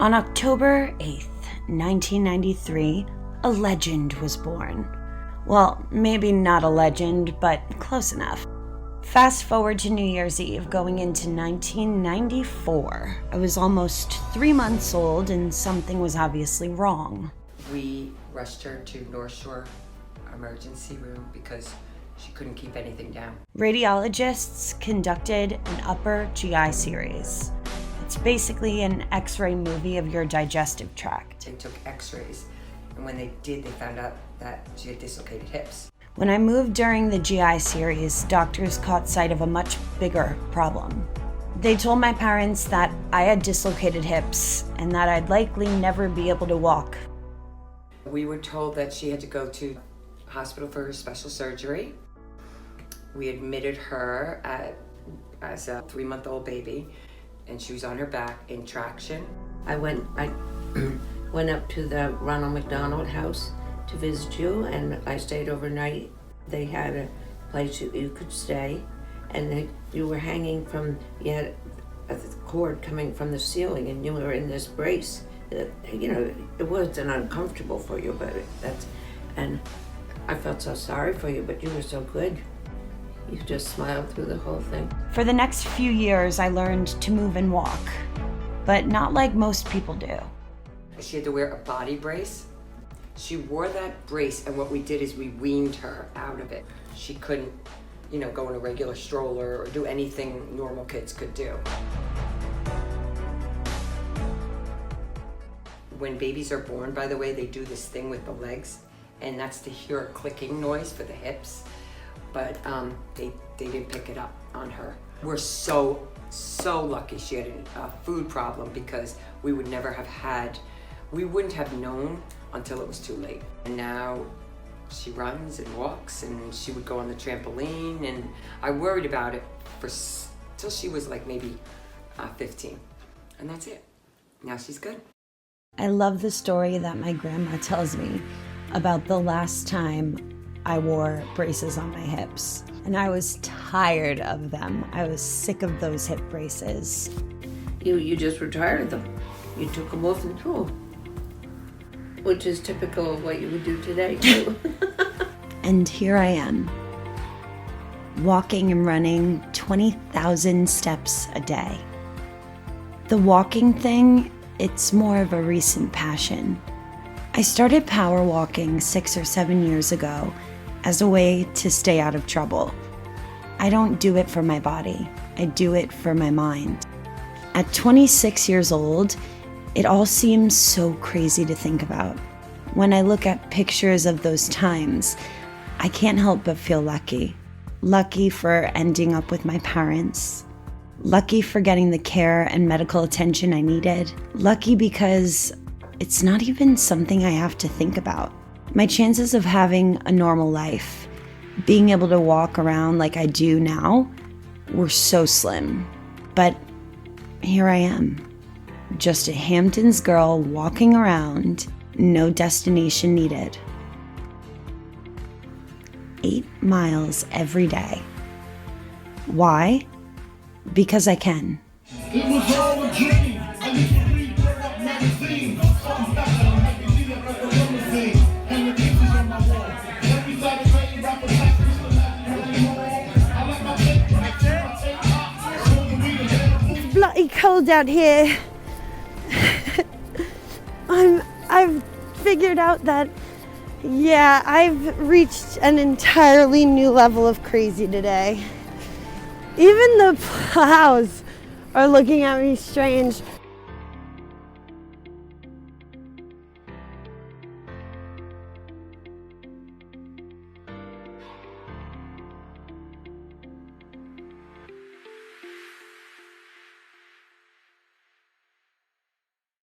On October 8th, 1993, a legend was born. Well, maybe not a legend, but close enough. Fast forward to New Year's Eve, going into 1994. I was almost 3 months old and something was obviously wrong. We rushed her to North Shore emergency room because she couldn't keep anything down. Radiologists conducted an upper GI series. It's basically an X-ray movie of your digestive tract. They took X-rays, and when they did, they found out that she had dislocated hips. When I moved during the GI series, doctors caught sight of a much bigger problem. They told my parents that I had dislocated hips and that I'd likely never be able to walk. We were told that she had to go to hospital for her special surgery. We admitted her as a 3-month-old baby, and she was on her back in traction. I went up to the Ronald McDonald House to visit you, and I stayed overnight. They had a place you could stay, and you were hanging from, you had a cord coming from the ceiling, and you were in this brace. It wasn't uncomfortable for you, but and I felt so sorry for you, but you were so good. You just smiled through the whole thing. For the next few years, I learned to move and walk, but not like most people do. She had to wear a body brace. She wore that brace, and what we did is we weaned her out of it. She couldn't, go in a regular stroller or do anything normal kids could do. When babies are born, by the way, they do this thing with the legs, and that's to hear a clicking noise for the hips, but they didn't pick it up on her. We're so lucky she had a food problem, because we wouldn't have known until it was too late. And now she runs and walks, and she would go on the trampoline, and I worried about it till she was like maybe 15, and that's it. Now she's good. I love the story that my grandma tells me about the last time I wore braces on my hips. And I was tired of them. I was sick of those hip braces. You just were tired of them. You took them off and threw them, which is typical of what you would do today, too. And here I am, walking and running 20,000 steps a day. The walking thing, it's more of a recent passion. I started power walking 6 or 7 years ago as a way to stay out of trouble. I don't do it for my body, I do it for my mind. At 26 years old, it all seems so crazy to think about. When I look at pictures of those times, I can't help but feel lucky. Lucky for ending up with my parents. Lucky for getting the care and medical attention I needed. Lucky because it's not even something I have to think about. My chances of having a normal life, being able to walk around like I do now, were so slim. But here I am, just a Hamptons girl walking around, no destination needed. 8 miles every day. Why? Because I can. It was all a dream. I used to read up magazines. Something better, maybe leave it like a limousine. And the pictures on my wall. Every Saturday, rapper like I like my tape, It's bloody cold out here. I've figured out that, I've reached an entirely new level of crazy today. Even the plows are looking at me strange.